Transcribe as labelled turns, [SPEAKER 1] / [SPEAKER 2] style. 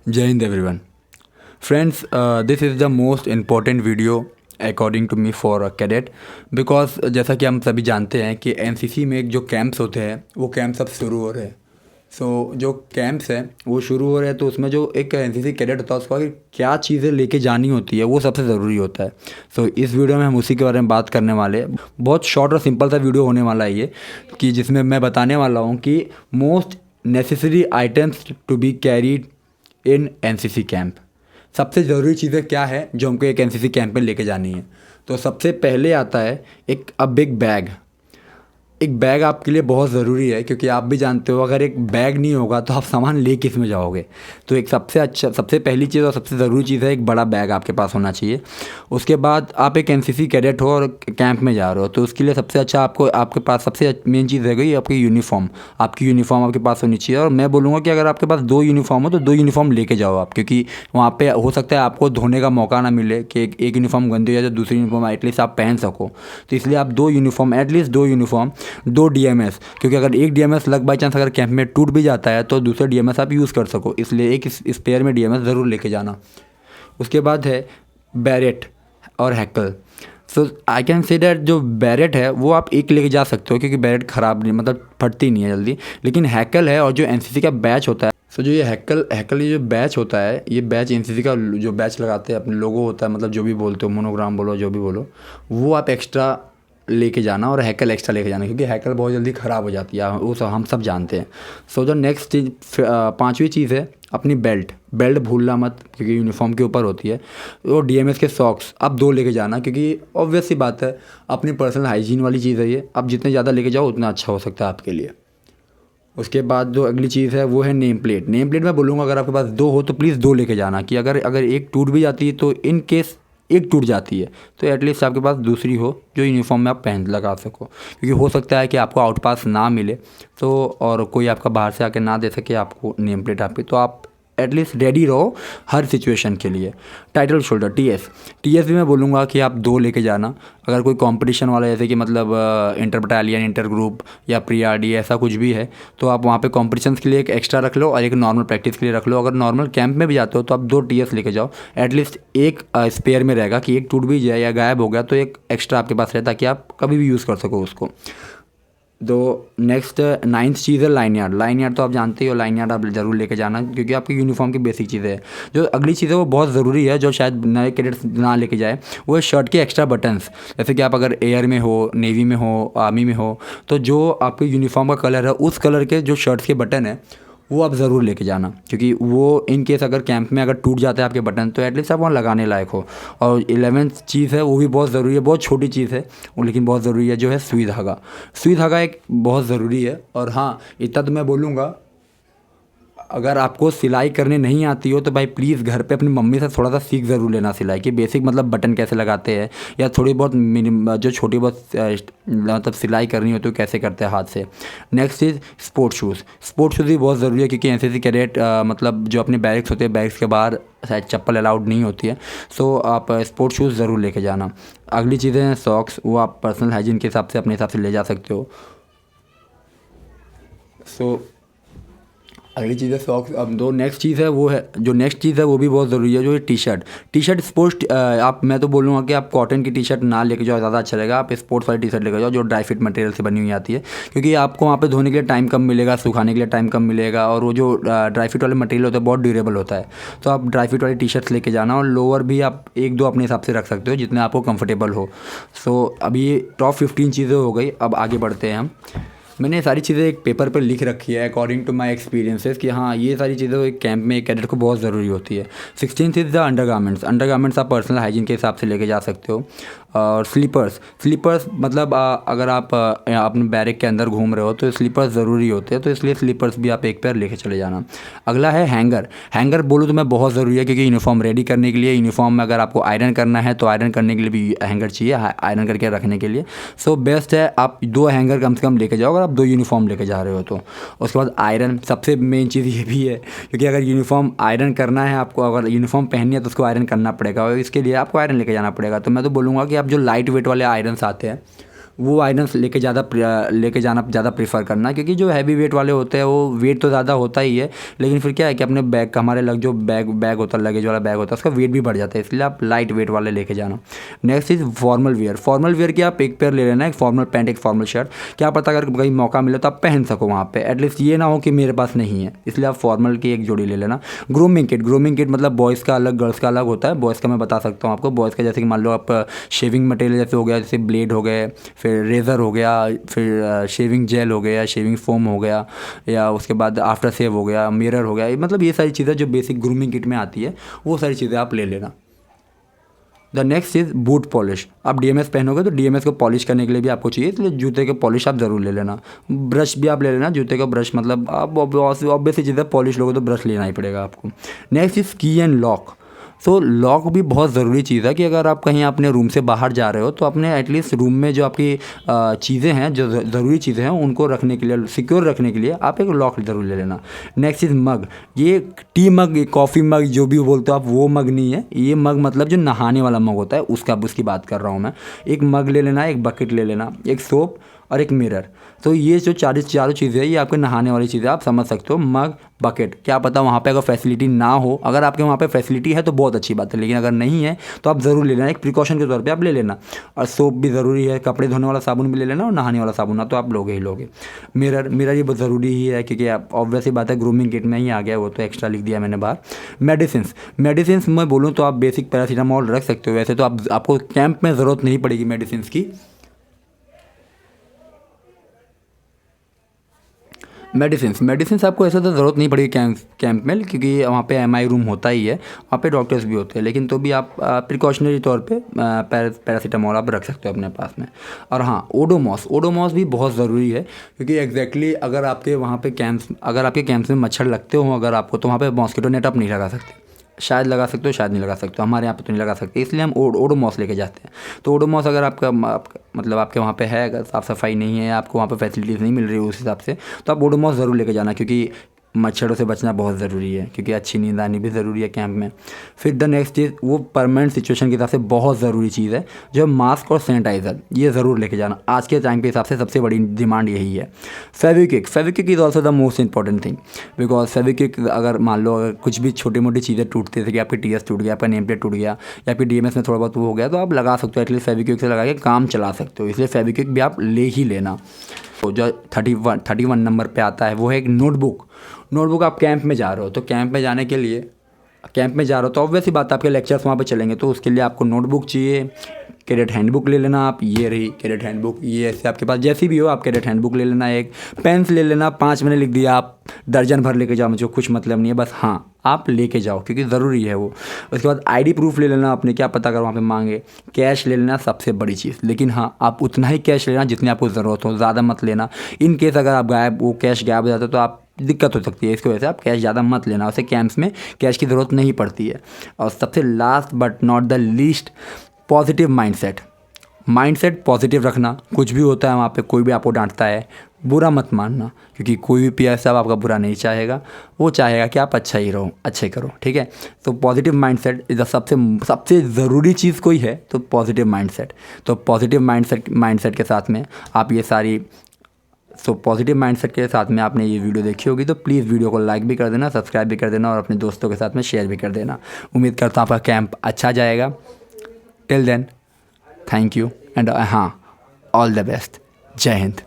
[SPEAKER 1] जय Hind everyone friends, this is the most important video according to me for a cadet because जैसा कि हम सभी जानते हैं कि एनसीसी में जो कैंप्स होते हैं वो कैंप्स अब शुरू हो रहे हैं। जो कैंप्स हैं वो शुरू हो रहे हैं, तो उसमें जो एक एनसीसी कैडेट होता है उसको आगे क्या चीज़ें लेके जानी होती है वो सबसे ज़रूरी होता है। इस वीडियो में हम उसी के बारे में बात करने वाले हैं। बहुत शॉर्ट और सिंपल सा वीडियो होने वाला है ये, कि जिसमें मैं बताने वाला हूँ कि most necessary items to be carried in NCC camp. सबसे ज़रूरी चीज़ें क्या है जो हमको एक एनसीसी कैंप में लेके जानी है। तो सबसे पहले आता है एक बिग बैग। एक बैग आपके लिए बहुत ज़रूरी है, क्योंकि आप भी जानते हो अगर एक बैग नहीं होगा तो आप सामान ले किस में जाओगे। तो एक सबसे पहली चीज़ और सबसे ज़रूरी चीज़ है एक बड़ा बैग आपके पास होना चाहिए। उसके बाद आप एक एनसीसी कैडेट हो और कैंप में जा रहे हो, तो उसके लिए सबसे अच्छा आपके पास सबसे मेन चीज़ है गई आपकी यूनिफॉर्म। आपकी यूनिफॉर्म आपके पास होनी चाहिए, और मैं बोलूँगा कि अगर आपके पास 2 यूनिफॉर्म हो तो 2 यूनिफॉर्म लेके जाओ आप, क्योंकि वहाँ पे हो सकता है आपको धोने का मौका ना मिले कि एक यूनिफॉर्म गंदी हो जाए तो दूसरी यूनिफॉर्म एटलीस्ट आप पहन सको। तो इसलिए आप 2 यूनिफॉर्म, एटलीस्ट 2 यूनिफॉर्म, 2 डीएमएस, क्योंकि अगर एक डीएमएस बाई चांस अगर कैंप में टूट भी जाता है तो दूसरा डीएमएस आप यूज़ कर सको, इसलिए एक स्पेयर में डीएमएस ज़रूर लेके जाना। उसके बाद है बैरेट और हैकल। आई कैन से डैट जो बैरेट है वो आप एक लेके जा सकते हो, क्योंकि बैरेट ख़राब नहीं, मतलब फटती नहीं है जल्दी। लेकिन हैकल है और जो एनसीसी का बैच होता है, जो ये हैकल ये जो बैच होता है, ये बैच एनसीसी का जो बैच लगाते हैं अपने लोगो होता है, मतलब जो भी बोलते हो, मोनोग्राम बोलो जो भी बोलो, वो आप एक्स्ट्रा लेके जाना और हैकल एक्स्ट्रा लेके जाना, क्योंकि हैकल बहुत जल्दी ख़राब हो जाती है, वो सब हम सब जानते हैं। द नेक्स्ट चीज़, पाँचवीं चीज़ है अपनी बेल्ट भूलना मत, क्योंकि यूनिफॉर्म के ऊपर होती है। और डीएमएस के सॉक्स आप 2 लेके जाना, क्योंकि ऑब्वियस सी बात है अपनी पर्सनल हाइजीन वाली चीज़ है ये, आप जितने ज़्यादा लेके जाओ उतना अच्छा हो सकता है आपके लिए। उसके बाद जो अगली चीज़ है वो है नेम प्लेट। मैं बोलूँगा अगर आपके पास 2 हो तो प्लीज़ 2 लेके जाना, कि अगर एक टूट भी जाती है तो इन केस एक टूट जाती है तो एटलीस्ट आपके पास दूसरी हो जो यूनिफॉर्म में आप पहन लगा सको, क्योंकि हो सकता है कि आपको आउट पास ना मिले तो, और कोई आपका बाहर से आके ना दे सके आपको नेम प्लेट आपकी, तो आप एटलीस्ट रेडी रहो हर सिचुएशन के लिए। टाइटल शोल्डर टीएस भी मैं बोलूँगा कि आप 2 लेके जाना। अगर कोई कंपटीशन वाला, जैसे कि मतलब इंटर बटालियन, इंटर ग्रुप या प्री आरडी ऐसा कुछ भी है, तो आप वहाँ पे कॉम्पिटिशन्स के लिए एक एक्स्ट्रा रख लो और एक नॉर्मल प्रैक्टिस के लिए रख लो। अगर नॉर्मल कैंप में भी जाते हो तो आप 2 टीएस लेके जाओ, एटलीस्ट एक स्पेयर में रहेगा कि एक टूट भी जाए या गायब हो गया तो एक एक्स्ट्रा आपके पास रहता कि आप कभी भी यूज़ कर सको उसको। तो नेक्स्ट 9th चीज़ है लाइन यार्ड तो आप जानते ही हो, लाइन यार्ड आप ज़रूर लेके जाना, क्योंकि आपकी यूनिफॉर्म की बेसिक चीज़ें है। जो अगली चीज़ है वो बहुत ज़रूरी है, जो शायद नए कैडेट्स ना लेके जाए, वो है शर्ट के एक्स्ट्रा बटन्स। जैसे कि आप अगर एयर में हो, नेवी में हो, आर्मी में हो, तो जो आपके यूनिफॉर्म का कलर है उस कलर के जो शर्ट्स के बटन है वो आप ज़रूर लेके जाना, क्योंकि वो इन केस अगर कैंप में अगर टूट जाते हैं आपके बटन तो एटलीस्ट आप वहाँ लगाने लायक हो। और 11th चीज़ है वो भी बहुत ज़रूरी है, बहुत छोटी चीज़ है वो लेकिन बहुत ज़रूरी है, जो है सुई धागा एक बहुत ज़रूरी है। और हाँ, इतना तो मैं बोलूँगा, अगर आपको सिलाई करने नहीं आती हो तो भाई प्लीज़ घर पे अपनी मम्मी से थोड़ा सा सीख ज़रूर लेना सिलाई की, बेसिक मतलब बटन कैसे लगाते हैं या थोड़ी बहुत जो छोटी बहुत मतलब सिलाई करनी होती है कैसे करते हैं हाथ से। नेक्स्ट इज़ स्पोर्ट्स शूज़ भी बहुत ज़रूरी है, क्योंकि एनसीसी कैडेट मतलब जो अपने बैरिक्स होते हैं, बैरिक्स के बाहर शायद चप्पल अलाउड नहीं होती है, सो आप स्पोर्ट्स शूज़ ज़रूर लेके जाना। अगली चीज़ें हैं सॉक्स, वो आप पर्सनल हाइजीन के हिसाब से अपने हिसाब से ले जा सकते हो। अगली चीज़ है सॉक्स। अब दो नेक्स्ट चीज़ है वो है, जो नेक्स्ट चीज़ है वो भी बहुत ज़रूरी है, जो है टी शर्ट स्पोर्ट्स। आप मैं तो बोलूँगा कि आप कॉटन की टी शर्ट ना लेके जाओ, ज़्यादा अच्छा रहेगा। आप स्पोर्ट्स वाली टी शर्ट लेके जाओ जो ड्राई फिट मटेरियल से बनी हुई आती है, क्योंकि आपको वहाँ पे धोने के लिए टाइम कम मिलेगा, सुखाने के लिए टाइम कम मिलेगा, और वो जो ड्राई फिट वाले मटेरियल होता है बहुत ड्यूरेबल होता है। तो आप ड्राई फिट वाली टी शर्ट्स लेके जाना, और लोअर भी आप 1-2 अपने हिसाब से रख सकते हो जितने आपको कंफर्टेबल हो। अभी ये टॉप 15 चीज़ें हो गई, अब आगे बढ़ते हैं हम। मैंने ये सारी चीज़ें एक पेपर पर लिख रखी है अकॉर्डिंग टू माई एक्सपीरियंसेस, कि हाँ ये सारी चीज़ें एक कैंप में एक कैडेट को बहुत ज़रूरी होती है। 16th इज़ द अंडरगारमेंट्स आप पर्सनल हाइजीन के हिसाब से लेके जा सकते हो। और स्लीपर्स मतलब अगर आप अपने बैरक के अंदर घूम रहे हो तो स्लीपर्स ज़रूरी होते हैं, तो इसलिए स्लीपर्स भी आप एक पेयर लेके चले जाना। अगला है हैंगर बोलूँ तो मैं बहुत ज़रूरी है, क्योंकि यूनिफॉर्म रेडी करने के लिए, यूनिफॉर्म में अगर आपको आयरन करना है तो आयरन करने के लिए भी हैंगर चाहिए, आयरन करके रखने के लिए। बेस्ट है आप 2 हैंगर कम से कम लेके जाओ अगर आप 2 यूनिफॉर्म लेके जा रहे हो तो। उसके बाद आयरन, सबसे मेन चीज़ ये भी है, क्योंकि अगर यूनिफॉर्म आयरन करना है आपको, अगर यूनिफॉर्म पहननी है तो उसको आयरन करना पड़ेगा, और इसके लिए आपको आयरन लेके जाना पड़ेगा। तो मैं तो बोलूँगा कि आप जो लाइट वेट वाले आयरन्स आते हैं वो आइटम्स लेके जाना ज़्यादा प्रेफर करना, क्योंकि जो हैवी वेट वाले होते हैं वो वेट तो ज़्यादा होता ही है, लेकिन फिर क्या है कि अपने बैग का हमारे जो बैग होता है, लगेज वाला बैग होता है, उसका वेट भी बढ़ जाता है, इसलिए आप लाइट वेट वाले लेके जाना। नेक्स्ट इज़ फॉर्मल वेयर की आप एक पेयर ले लेना, एक फॉर्मल पैंट एक फॉर्मल शर्ट, क्या पता अगर कहीं मौका मिले तो आप पहन सको वहाँ पे, एटलीस्ट ये ना हो कि मेरे पास नहीं है, इसलिए आप फॉर्मल की एक जोड़ी ले लेना। ग्रूमिंग किट मतलब बॉयज़ का अलग गर्ल्स का अलग होता है। बॉयज़ का मैं बता सकता हूँ आपको, बॉयज़ का जैसे कि मान लो आप शेविंग मटेरियल जैसे हो गया, जैसे ब्लेड हो गए, फिर रेज़र हो गया, फिर शेविंग जेल हो गया, शेविंग फोम हो गया, या उसके बाद आफ्टर सेव हो गया, मिरर हो गया, मतलब ये सारी चीज़ें जो बेसिक ग्रूमिंग किट में आती है वो सारी चीज़ें आप ले लेना। The next is boot polish. आप डीएमएस पहनोगे तो डीएमएस को पॉलिश करने के लिए भी आपको चाहिए, इसलिए जूते के पॉलिश आप ज़रूर ले लेना। ब्रश भी आप ले लेना, जूते का ब्रश, मतलब आप ऑब्वियसली चीज़ें पॉलिश लोगे तो ब्रश लेना ही पड़ेगा आपको। नेक्स्ट इज़ की एंड लॉक। तो लॉक भी बहुत ज़रूरी चीज़ है कि अगर आप कहीं अपने रूम से बाहर जा रहे हो तो अपने एटलीस्ट रूम में जो आपकी चीज़ें हैं, जो ज़रूरी चीज़ें हैं, उनको रखने के लिए, सिक्योर रखने के लिए आप एक लॉक ज़रूर ले लेना। नेक्स्ट इज़ मग। ये टी मग, कॉफ़ी मग, जो भी बोलते हो आप, वो मग नहीं है ये मग, मतलब जो नहाने वाला मग होता है उसकी बात कर रहा हूँ मैं। एक मग ले लेना, एक बकेट ले लेना, एक सोप और एक मिरर। तो ये जो चारों चीज़ें हैं ये आपके नहाने वाली चीज़ें, आप समझ सकते हो। मग, बकेट, क्या पता वहाँ पे अगर फैसिलिटी ना हो, अगर आपके वहाँ पे फैसिलिटी है तो बहुत अच्छी बात है, लेकिन अगर नहीं है तो आप ज़रूर ले लेना, एक प्रिकॉशन के तौर पे आप ले लेना। और सोप भी ज़रूरी है, कपड़े धोने वाला साबुन भी ले लेना, और नहाने वाला साबुन ना तो आप लोगे ही लोगे। मिरर ये बहुत ज़रूरी ही है, क्योंकि आप ऑब्वियस ही बात है, ग्रूमिंग किट में ही आ गया, वो तो एक्स्ट्रा लिख दिया मैंने बाहर। मेडिसिन मैं बोलूँ तो आप बेसिक पैरासीटामोल रख सकते हो, वैसे तो आपको कैंप में ज़रूरत नहीं पड़ेगी मेडिसिन की। मेडिसिन आपको ऐसा तो ज़रूरत नहीं पड़ेगी कैंप में, क्योंकि वहाँ पे एमआई रूम होता ही है, वहाँ पे डॉक्टर्स भी होते हैं, लेकिन तो भी आप प्रिकॉशनरी तौर पे पैरासीटामोल आप रख सकते हो अपने पास में। और हाँ, ओडोमॉस भी बहुत ज़रूरी है, क्योंकि एग्जैक्टली अगर आपके वहाँ पे अगर आपके कैंप्स में मच्छर लगते हो अगर आपको, तो वहाँ पे मॉस्किटो नेट आप नहीं लगा सकते, शायद लगा सकते हो, शायद नहीं लगा सकते हो, हमारे यहाँ पे तो नहीं लगा सकते, इसलिए हम ओडोमॉस लेके जाते हैं। तो ओडोमॉस अगर आपका मतलब आपके वहाँ पे है, अगर साफ़ सफाई नहीं है, आपको वहाँ पे फैसिलिटीज़ नहीं मिल रही उस हिसाब से, तो आप ओडोमॉस ज़रूर लेके जाना, क्योंकि मच्छरों से बचना बहुत ज़रूरी है, क्योंकि अच्छी नींद आनी भी ज़रूरी है कैंप में। फिर द नेक्स्ट चीज़, वो परमानेंट सिचुएशन के हिसाब से बहुत ज़रूरी चीज़ है, जो मास्क और सैनिटाइज़र, ये ज़रूर लेके जाना। आज के टाइम के हिसाब से सबसे बड़ी डिमांड यही है। Fevikwik is also the most important thing, because Fevikwik अगर मान लो अगर कुछ भी छोटी मोटी चीज़ें टूटती, जैसे कि आपकी टीएस टूट गया, आपका नेम प्लेट टूट गया, या फिर डीएमएस में थोड़ा बहुत वो हो गया, तो आप लगा सकते हो, एटलीस्ट फेविक्विक से लगा के काम चला सकते हो, इसलिए फेविक्विक भी आप ले ही लेना। तो जो 31 नंबर पे आता है वो है एक नोटबुक। आप कैंप में जा रहे हो, तो कैंप में जा रहे हो तो ऑब्वियस ही बात है, आपके लेक्चर्स वहाँ पे चलेंगे, तो उसके लिए आपको नोटबुक चाहिए। कैडेट हैंडबुक ले लेना आप, ये रही कैडेट हैंडबुक, ये ऐसे आपके पास जैसी भी हो आप कैडेट हैंडबुक ले लेना। एक पेन्स ले लेना, 5 मैंने लिख दिया, आप दर्जन भर लेके जाओ, मुझे कुछ मतलब नहीं है, बस हाँ आप लेके जाओ, क्योंकि ज़रूरी है वो। उसके बाद आईडी प्रूफ ले लेना अपने, क्या पता अगर वहाँ पे मांगे। कैश ले लेना सबसे बड़ी चीज़, लेकिन हाँ आप उतना ही कैश लेना जितनी आपको ज़रूरत हो, ज़्यादा मत लेना। इन केस अगर आप वो कैश गायब हो जाता है तो आप दिक्कत हो सकती है, इसकी वजह से आप कैश ज़्यादा मत लेना, वैसे कैंप्स में कैश की ज़रूरत नहीं पड़ती है। और सबसे last but not the least, positive mindset positive रखना। कुछ भी होता है वहाँ पे, कोई भी आपको डांटता है, बुरा मत मानना, क्योंकि कोई भी पीआई साहब आपका बुरा नहीं चाहेगा, वो चाहेगा कि आप अच्छा ही रहो, अच्छे करो, ठीक है। तो पॉजिटिव माइंडसेट इज़ सबसे ज़रूरी चीज़ कोई है तो पॉजिटिव माइंडसेट। तो पॉजिटिव माइंडसेट के साथ में आप ये सारी पॉजिटिव माइंडसेट के साथ में आपने ये वीडियो देखी होगी, तो प्लीज़ वीडियो को लाइक भी कर देना, सब्सक्राइब भी कर देना, और अपने दोस्तों के साथ में शेयर भी कर देना। उम्मीद करता हूँ आपका कैंप अच्छा जाएगा। Till then, thank you and हाँ, all the best. Jai Hind.